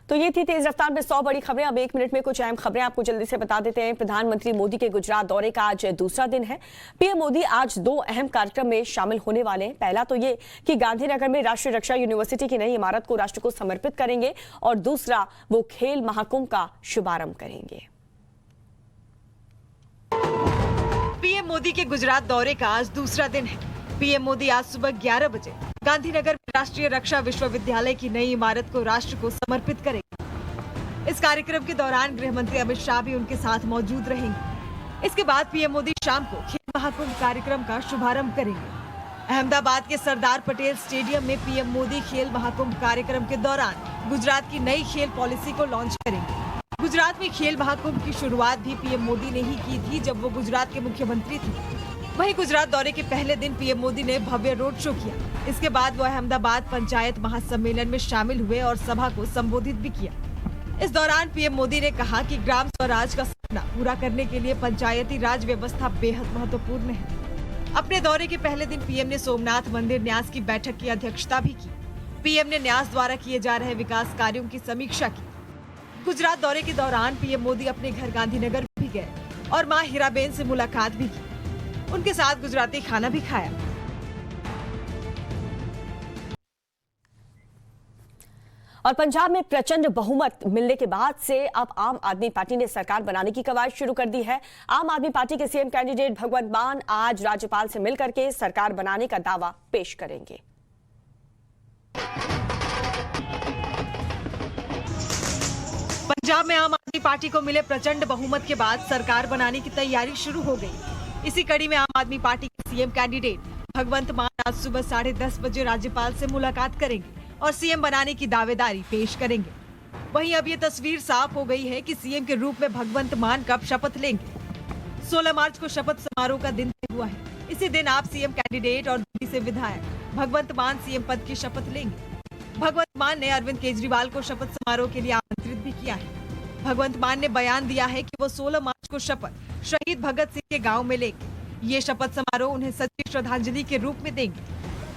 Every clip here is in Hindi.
तो ये थी तेज रफ्तार में 100 बड़ी खबरें। अब 1 मिनट में कुछ अहम खबरें आपको जल्दी से बता देते हैं। प्रधानमंत्री मोदी के गुजरात दौरे का आज दूसरा दिन है। पीएम मोदी आज 2 अहम कार्यक्रम में शामिल होने वाले हैं। पहला तो ये कि गांधीनगर में राष्ट्रीय रक्षा यूनिवर्सिटी की नई इमारत को राष्ट्र को समर्पित करेंगे और दूसरा वो खेल महाकुंभ का शुभारंभ करेंगे। पीएम मोदी के गुजरात दौरे का आज दूसरा दिन है। पीएम मोदी आज सुबह 11 बजे गांधीनगर में राष्ट्रीय रक्षा विश्वविद्यालय की नई इमारत को राष्ट्र को समर्पित करेंगे। इस कार्यक्रम के दौरान गृह मंत्री अमित शाह भी उनके साथ मौजूद रहेंगे। इसके बाद पीएम मोदी शाम को खेल महाकुंभ कार्यक्रम का शुभारंभ करेंगे। अहमदाबाद के सरदार पटेल स्टेडियम में पीएम मोदी खेल महाकुंभ कार्यक्रम के दौरान गुजरात की नई खेल पॉलिसी को लॉन्च करेंगे। गुजरात में खेल महाकुंभ की शुरुआत भी पीएम मोदी ने ही की थी जब वो गुजरात के मुख्यमंत्री थे। वहीं गुजरात दौरे के पहले दिन पीएम मोदी ने भव्य रोड शो किया। इसके बाद वो अहमदाबाद पंचायत महासम्मेलन में शामिल हुए और सभा को संबोधित भी किया। इस दौरान पीएम मोदी ने कहा कि ग्राम स्वराज का सपना पूरा करने के लिए पंचायती राज व्यवस्था बेहद महत्वपूर्ण है। अपने दौरे के पहले दिन पीएम ने सोमनाथ मंदिर न्यास की बैठक की अध्यक्षता भी की। पीएम ने न्यास द्वारा किए जा रहे विकास कार्यों की समीक्षा की। गुजरात दौरे के दौरान पीएम मोदी अपने घर गांधीनगर भी गए और मां हीराबेन से मुलाकात भी की। उनके साथ गुजराती खाना भी खाया। और पंजाब में प्रचंड बहुमत मिलने के बाद से अब आम आदमी पार्टी ने सरकार बनाने की कवायद शुरू कर दी है। आम आदमी पार्टी के सीएम कैंडिडेट भगवंत मान आज राज्यपाल से मिलकर के सरकार बनाने का दावा पेश करेंगे। पंजाब में आम आदमी पार्टी को मिले प्रचंड बहुमत के बाद सरकार बनाने की तैयारी शुरू हो गई। इसी कड़ी में आम आदमी पार्टी के सीएम कैंडिडेट भगवंत मान आज सुबह 10:30 बजे राज्यपाल से मुलाकात करेंगे और सीएम बनाने की दावेदारी पेश करेंगे। वहीं अब ये तस्वीर साफ हो गई है कि सीएम के रूप में भगवंत मान कब शपथ लेंगे। 16 मार्च को शपथ समारोह का दिन तय हुआ है। इसी दिन आप सीएम कैंडिडेट और दिल्ली से विधायक भगवंत मान सीएम पद की शपथ लेंगे। भगवंत मान ने अरविंद केजरीवाल को शपथ समारोह के लिए आमंत्रित भी किया है। भगवंत मान ने बयान दिया है कि वो 16 मार्च को शपथ शहीद भगत सिंह के गांव में लेंगे। ये शपथ समारोह उन्हें सच्ची श्रद्धांजलि के रूप में देंगे।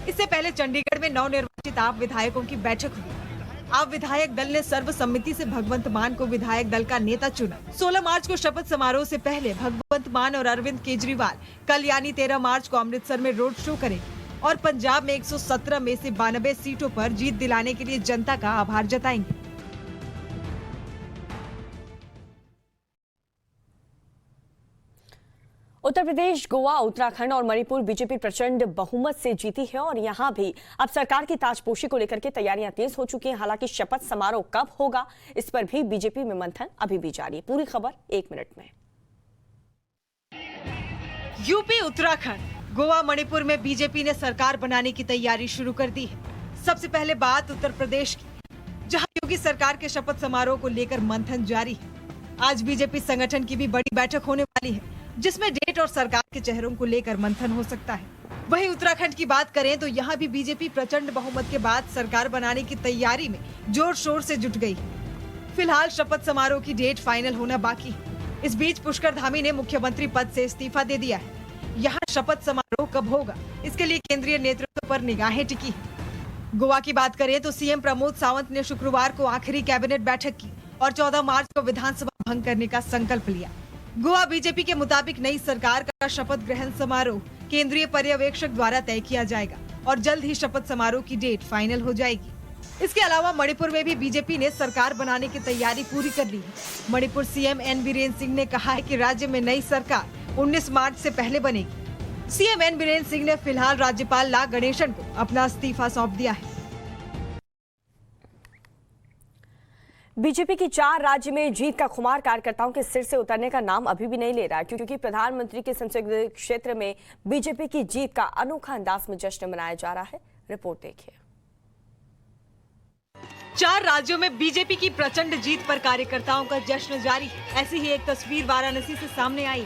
इससे पहले चंडीगढ़ में नवनिर्वाचित आप विधायकों की बैठक हुई। आप विधायक दल ने सर्वसम्मति से भगवंत मान को विधायक दल का नेता चुना। 16 मार्च को शपथ समारोह से पहले भगवंत मान और अरविंद केजरीवाल कल यानी 13 मार्च को अमृतसर में रोड शो करेंगे और पंजाब में 117 में से 92 सीटों पर जीत दिलाने के लिए जनता का आभार जताएंगे। उत्तर प्रदेश, गोवा, उत्तराखंड और मणिपुर बीजेपी प्रचंड बहुमत से जीती है और यहां भी अब सरकार की ताजपोशी को लेकर के तैयारियां तेज हो चुकी हैं। हालांकि शपथ समारोह कब होगा इस पर भी बीजेपी में मंथन अभी भी जारी है। पूरी खबर 1 मिनट में। यूपी, उत्तराखंड, गोवा, मणिपुर में बीजेपी ने सरकार बनाने की तैयारी शुरू कर दी है। सबसे पहले बात उत्तर प्रदेश की, जहां योगी सरकार के शपथ समारोह को लेकर मंथन जारी है। आज बीजेपी संगठन की भी बड़ी बैठक होने वाली है जिसमें डेट और सरकार के चेहरों को लेकर मंथन हो सकता है। वहीं उत्तराखंड की बात करें तो यहाँ भी बीजेपी प्रचंड बहुमत के बाद सरकार बनाने की तैयारी में जोर शोर से जुट गई है। फिलहाल शपथ समारोह की डेट फाइनल होना बाकी है। इस बीच पुष्कर धामी ने मुख्यमंत्री पद से इस्तीफा दे दिया है। यहाँ शपथ समारोह कब होगा इसके लिए केंद्रीय नेतृत्व पर निगाहें टिकी है। गोवा की बात करें तो सीएम प्रमोद सावंत ने शुक्रवार को आखिरी कैबिनेट बैठक की और 14 मार्च को विधानसभा भंग करने का संकल्प लिया। गोवा बीजेपी के मुताबिक नई सरकार का शपथ ग्रहण समारोह केंद्रीय पर्यवेक्षक द्वारा तय किया जाएगा और जल्द ही शपथ समारोह की डेट फाइनल हो जाएगी। इसके अलावा मणिपुर में भी बीजेपी ने सरकार बनाने की तैयारी पूरी कर ली है। मणिपुर सीएम एन बीरेन सिंह ने कहा है कि राज्य में नई सरकार 19 मार्च से पहले बनेगी। सीएम एन बीरेन सिंह ने फिलहाल राज्यपाल ला गणेशन को अपना इस्तीफा सौंप दिया है। बीजेपी की 4 राज्य में जीत का खुमार कार्यकर्ताओं के सिर से उतरने का नाम अभी भी नहीं ले रहा, क्योंकि प्रधानमंत्री के संसदीय क्षेत्र में बीजेपी की जीत का अनोखा अंदाज में जश्न मनाया जा रहा है। रिपोर्ट देखिए। 4 राज्यों में बीजेपी की प्रचंड जीत पर कार्यकर्ताओं का जश्न जारी है। ऐसी ही एक तस्वीर वाराणसी से सामने आई,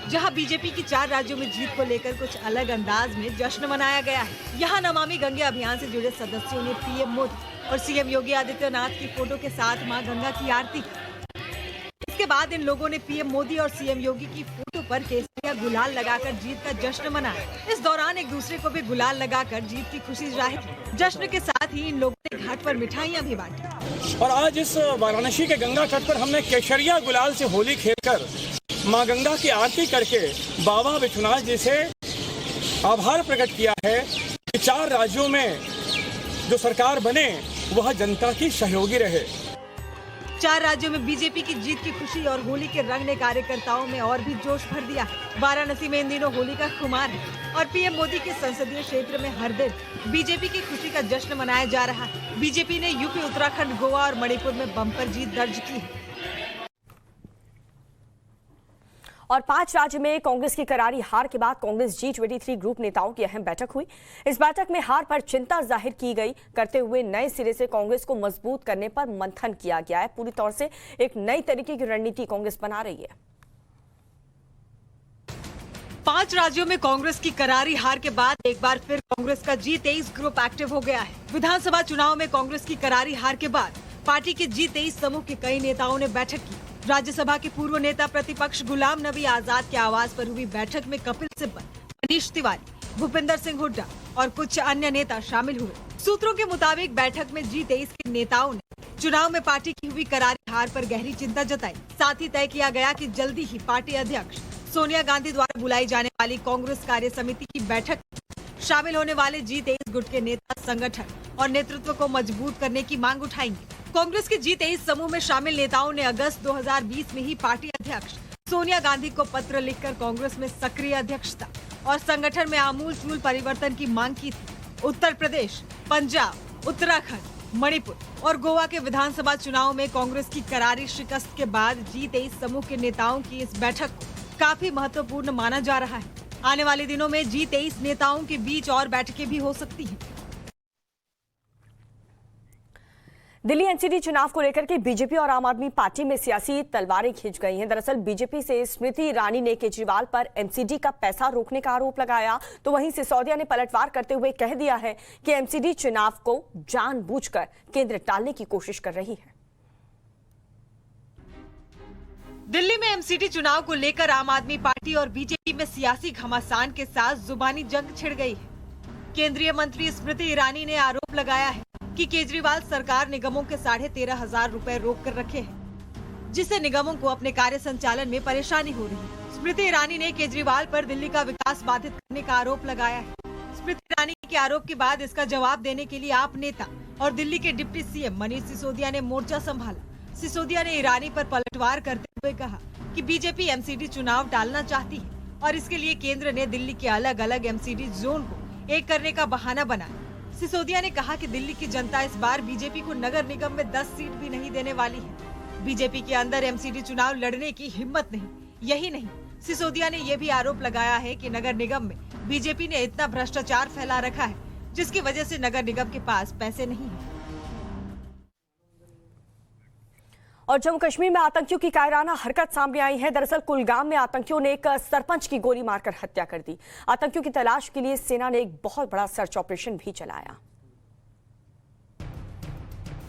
जहां बीजेपी की 4 राज्यों में जीत को लेकर कुछ अलग अंदाज में जश्न मनाया गया है। यहां नमामि गंगे अभियान से जुड़े सदस्यों ने पीएम मोदी और सीएम योगी आदित्यनाथ की फोटो के साथ मां गंगा की आरती की। इसके बाद इन लोगों ने पीएम मोदी और सीएम योगी की फोटो पर केसरिया गुलाल लगाकर जीत का जश्न मनाया। इस दौरान एक दूसरे को भी गुलाल लगाकर जीत की खुशी जाहिर की। जश्न के साथ ही इन लोगों ने घाट पर मिठाइयाँ भी बांटी। और आज इस वाराणसी के गंगा तट पर हमने केसरिया गुलाल से होली खेलकर मां गंगा की आरती करके बाबा विश्वनाथ जी से आभार प्रकट किया है कि 4 राज्यों में जो सरकार बने वह जनता की सहयोगी रहे। 4 राज्यों में बीजेपी की जीत की खुशी और होली के रंग ने कार्यकर्ताओं में और भी जोश भर दिया है। वाराणसी में इन दिनों होली का खुमार है और पीएम मोदी के संसदीय क्षेत्र में हर दिन बीजेपी की खुशी का जश्न मनाया जा रहा है। बीजेपी ने यूपी, उत्तराखंड, गोवा और मणिपुर में बम्पर जीत दर्ज की है। और 5 राज्य में कांग्रेस की करारी हार के बाद कांग्रेस G23 ग्रुप नेताओं की अहम बैठक हुई। इस बैठक में हार पर चिंता जाहिर की गई करते हुए नए सिरे से कांग्रेस को मजबूत करने पर मंथन किया गया है। पूरी तौर से एक नई तरीके की रणनीति कांग्रेस बना रही है। 5 राज्यों में कांग्रेस की करारी हार के बाद एक बार फिर कांग्रेस का G23 ग्रुप एक्टिव हो गया है। विधानसभा चुनाव में कांग्रेस की करारी हार के बाद पार्टी के G23 समूह के कई नेताओं ने बैठक की। राज्यसभा के पूर्व नेता प्रतिपक्ष गुलाम नबी आजाद के आवास पर हुई बैठक में कपिल सिब्बल, मनीष तिवारी, भूपिंदर सिंह हुड्डा और कुछ अन्य नेता शामिल हुए। सूत्रों के मुताबिक बैठक में G23 के नेताओं ने चुनाव में पार्टी की हुई करारी हार पर गहरी चिंता जताई। साथ ही तय किया गया कि जल्दी ही पार्टी अध्यक्ष सोनिया गांधी द्वारा बुलाई जाने वाली कांग्रेस कार्य समिति की बैठक में शामिल होने वाले G23 गुट के नेता संगठन और नेतृत्व को मजबूत करने की मांग उठाएंगे। कांग्रेस के G23 समूह में शामिल नेताओं ने अगस्त 2020 में ही पार्टी अध्यक्ष सोनिया गांधी को पत्र लिखकर कांग्रेस में सक्रिय अध्यक्षता और संगठन में आमूल-चूल परिवर्तन की मांग की थी। उत्तर प्रदेश, पंजाब, उत्तराखंड, मणिपुर और गोवा के विधानसभा चुनाव में कांग्रेस की करारी शिकस्त के बाद G23 समूह के नेताओं की इस बैठक को काफी महत्वपूर्ण माना जा रहा है। आने वाले दिनों में G23 नेताओं के बीच और बैठकें भी हो सकती हैं। दिल्ली एनसीडी चुनाव को लेकर के बीजेपी और आम आदमी पार्टी में सियासी तलवारें खींच गई हैं। दरअसल बीजेपी से स्मृति ईरानी ने केजरीवाल पर एमसीडी का पैसा रोकने का आरोप लगाया, तो वहीं सिसोदिया ने पलटवार करते हुए कह दिया है कि एमसीडी चुनाव को जानबूझकर केंद्र टालने की कोशिश कर रही है। दिल्ली में एमसीडी चुनाव को लेकर आम आदमी पार्टी और बीजेपी में सियासी घमासान के साथ जुबानी जंग छिड़ गई है। केंद्रीय मंत्री स्मृति ईरानी ने आरोप लगाया है कि केजरीवाल सरकार निगमों के 13,500 रुपए रोक कर रखे हैं, जिससे निगमों को अपने कार्य संचालन में परेशानी हो रही है। स्मृति ईरानी ने केजरीवाल पर दिल्ली का विकास बाधित करने का आरोप लगाया है। स्मृति ईरानी के आरोप के बाद इसका जवाब देने के लिए आप नेता और दिल्ली के डिप्टी सीएम मनीष सिसोदिया ने मोर्चा संभाला। सिसोदिया ने ईरानी पर पलटवार करते हुए कहा कि बीजेपी एमसीडी चुनाव टालना चाहती है और इसके लिए केंद्र ने दिल्ली के अलग अलग एमसीडी जोन को एक करने का बहाना बनाया। सिसोदिया ने कहा कि दिल्ली की जनता इस बार बीजेपी को नगर निगम में 10 सीट भी नहीं देने वाली है। बीजेपी के अंदर एमसीडी चुनाव लड़ने की हिम्मत नहीं। यही नहीं, सिसोदिया ने यह भी आरोप लगाया है कि नगर निगम में बीजेपी ने इतना भ्रष्टाचार फैला रखा है, जिसकी वजह से नगर निगम के पास पैसे नहीं है। और जम्मू कश्मीर में आतंकियों की कायराना हरकत सामने आई है। दरअसल कुलगाम में आतंकियों ने एक सरपंच की गोली मारकर हत्या कर दी। आतंकियों की तलाश के लिए सेना ने एक बहुत बड़ा सर्च ऑपरेशन भी चलाया।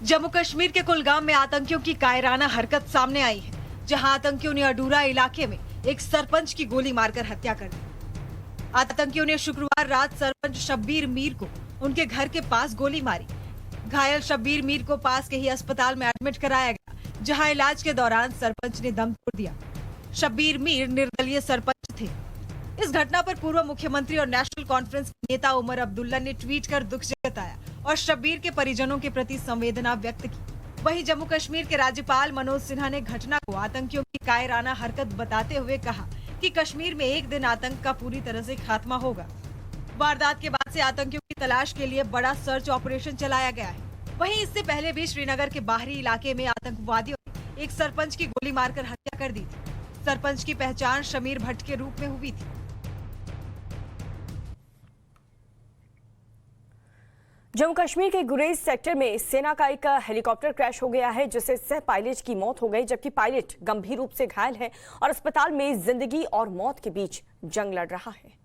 जम्मू कश्मीर के कुलगाम में आतंकियों की कायराना हरकत सामने आई है, जहां आतंकियों ने अडूरा इलाके में एक सरपंच की गोली मारकर हत्या कर दी। आतंकियों ने शुक्रवार रात सरपंच शब्बीर मीर को उनके घर के पास गोली मारी। घायल शब्बीर मीर को पास के ही अस्पताल में एडमिट कराया गया, जहां इलाज के दौरान सरपंच ने दम तोड़ दिया। शब्बीर मीर निर्दलीय सरपंच थे। इस घटना पर पूर्व मुख्यमंत्री और नेशनल कॉन्फ्रेंस के नेता उमर अब्दुल्ला ने ट्वीट कर दुख जताया और शब्बीर के परिजनों के प्रति संवेदना व्यक्त की। वहीं जम्मू कश्मीर के राज्यपाल मनोज सिन्हा ने घटना को आतंकियों की कायराना हरकत बताते हुए कहा कि कश्मीर में एक दिन आतंक का पूरी तरह से खात्मा होगा। वारदात के बाद से आतंकियों की तलाश के लिए बड़ा सर्च ऑपरेशन चलाया गया है। वहीं इससे पहले भी श्रीनगर के बाहरी इलाके में आतंकवादियों ने एक सरपंच की गोली मारकर हत्या कर दी थी। सरपंच की पहचान शमीर भट्ट के रूप में हुई थी। जम्मू कश्मीर के गुरेज सेक्टर में सेना का एक हेलीकॉप्टर क्रैश हो गया है, जिससे सह पायलट की मौत हो गई, जबकि पायलट गंभीर रूप से घायल है और अस्पताल में जिंदगी और मौत के बीच जंग लड़ रहा है।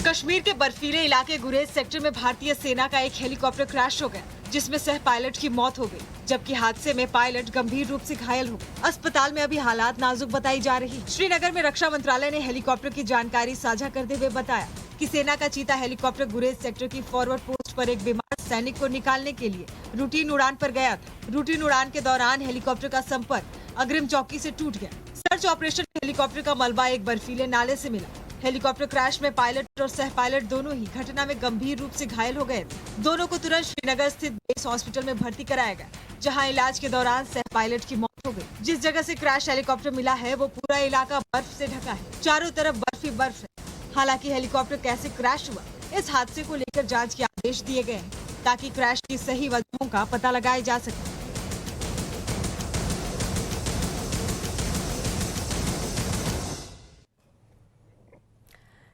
कश्मीर के बर्फीले इलाके गुरेज सेक्टर में भारतीय सेना का एक हेलीकॉप्टर क्रैश हो गया। जिसमें सह पायलट की मौत हो गई, जबकि हादसे में पायलट गंभीर रूप से घायल हो गए। अस्पताल में अभी हालात नाजुक बताई जा रही। श्रीनगर में रक्षा मंत्रालय ने हेलीकॉप्टर की जानकारी साझा करते हुए बताया कि सेना का चीता हेलीकॉप्टर गुरेज सेक्टर की फॉरवर्ड पोस्ट पर एक बीमार सैनिक को निकालने के लिए रूटीन उड़ान पर गया था। रूटीन उड़ान के दौरान हेलीकॉप्टर का संपर्क अग्रिम चौकी से टूट गया। सर्च ऑपरेशन में हेलीकॉप्टर का मलबा एक बर्फीले नाले से मिला। हेलीकॉप्टर क्रैश में पायलट और सह पायलट दोनों ही घटना में गंभीर रूप से घायल हो गए थे। दोनों को तुरंत श्रीनगर स्थित बेस हॉस्पिटल में भर्ती कराया गया, जहां इलाज के दौरान सह पायलट की मौत हो गई। जिस जगह से क्रैश हेलीकॉप्टर मिला है वो पूरा इलाका बर्फ से ढका है, चारों तरफ बर्फ ही बर्फ है। हालांकि हेलीकॉप्टर कैसे क्रैश हुआ, इस हादसे को लेकर जांच के आदेश दिए गए हैं, ताकि क्रैश की सही वजहों का पता लगाया जा सके।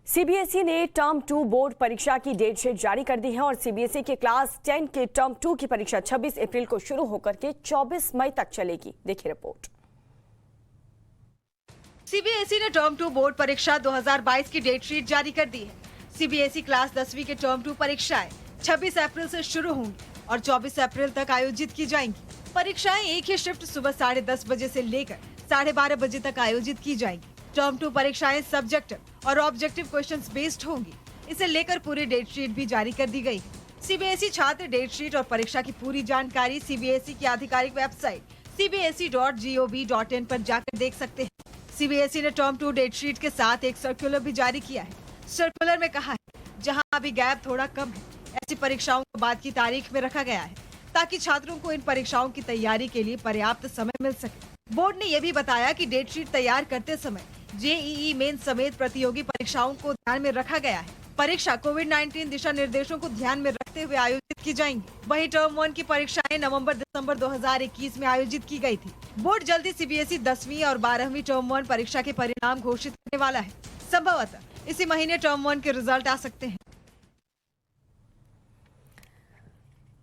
सीबीएसई ने टर्म 2 बोर्ड परीक्षा की डेट शीट जारी कर दी है और सीबीएसई के क्लास 10 के टर्म 2 की परीक्षा 26 अप्रैल को शुरू होकर के 24 मई तक चलेगी। देखिए रिपोर्ट। सीबीएसई ने टर्म 2 बोर्ड परीक्षा 2022 की डेट शीट जारी कर दी है। सीबीएसई क्लास 10वीं के टर्म 2 परीक्षाएं 26 अप्रैल से शुरू होंगी और 24 अप्रैल तक आयोजित की जाएंगी। परीक्षाएं एक ही शिफ्ट सुबह 10:30 बजे से लेकर 12:30 बजे तक आयोजित की जाएंगी। टर्म 2 परीक्षाएं सब्जेक्टिव और ऑब्जेक्टिव क्वेश्चंस बेस्ड होंगी। इसे लेकर पूरी डेट शीट भी जारी कर दी गई है। सीबीएसई छात्र डेट शीट और परीक्षा की पूरी जानकारी सीबीएसई की आधिकारिक वेबसाइट cbse.gov.in पर जाकर देख सकते हैं। सीबीएसई ने टर्म 2 डेट शीट के साथ एक सर्कुलर भी जारी किया है। सर्कुलर में कहा है, जहां अभी गैप थोड़ा कम है, ऐसी परीक्षाओं को बाद की तारीख में रखा गया है, ताकि छात्रों को इन परीक्षाओं की तैयारी के लिए पर्याप्त समय मिल सके। बोर्ड ने यह भी बताया कि डेट शीट तैयार करते समय जेईई मेन समेत प्रतियोगी परीक्षाओं को ध्यान में रखा गया है। परीक्षा कोविड-19 दिशा निर्देशों को ध्यान में रखते हुए आयोजित की जाएंगी। वहीं टर्म 1 की परीक्षाएं नवंबर-दिसंबर 2021 में आयोजित की गई थी। बोर्ड जल्दी सीबीएसई 10वीं और 12वीं टर्म 1 परीक्षा के परिणाम घोषित करने वाला है। संभवतः इसी महीने टर्म 1 के रिजल्ट आ सकते हैं।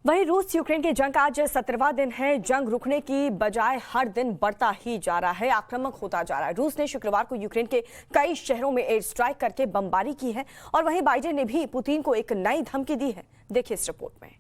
वहीं रूस यूक्रेन की जंग का आज 17वां दिन है। जंग रुकने की बजाय हर दिन बढ़ता ही जा रहा है, आक्रामक होता जा रहा है। रूस ने शुक्रवार को यूक्रेन के कई शहरों में एयर स्ट्राइक करके बमबारी की है और वहीं बाइडेन ने भी पुतिन को एक नई धमकी दी है। देखिए इस रिपोर्ट में।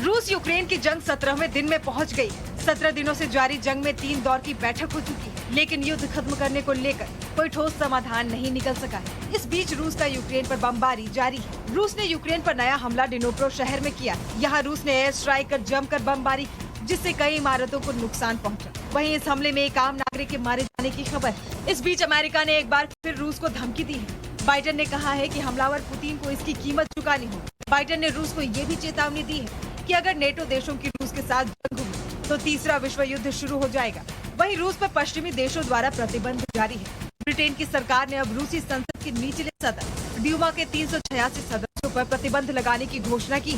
रूस यूक्रेन की जंग 17वें दिन में पहुंच गई है। 17 दिनों से जारी जंग में 3 दौर की बैठक हो चुकी है, लेकिन युद्ध खत्म करने को लेकर कोई ठोस समाधान नहीं निकल सका है। इस बीच रूस का यूक्रेन पर बमबारी जारी है। रूस ने यूक्रेन पर नया हमला डिनोप्रो शहर में किया। यहाँ रूस ने एयर स्ट्राइक कर जमकर बमबारी की, जिससे कई इमारतों को नुकसान पहुंचा। वहीं इस हमले में एक आम नागरिक के मारे जाने की खबर है। इस बीच अमेरिका ने एक बार फिर रूस को धमकी दी है। बाइडेन ने कहा है कि हमलावर पुतिन को इसकी कीमत चुकानी होगी। बाइडेन ने रूस को ये भी चेतावनी दी है कि अगर नेटो देशों की रूस के साथ जंग हुई तो तीसरा विश्व युद्ध शुरू हो जाएगा। वहीं रूस पर पश्चिमी देशों द्वारा प्रतिबंध जारी है। ब्रिटेन की सरकार ने अब रूसी संसद के निचले सदन ड्यूमा के 386 सदस्यों पर प्रतिबंध लगाने की घोषणा की।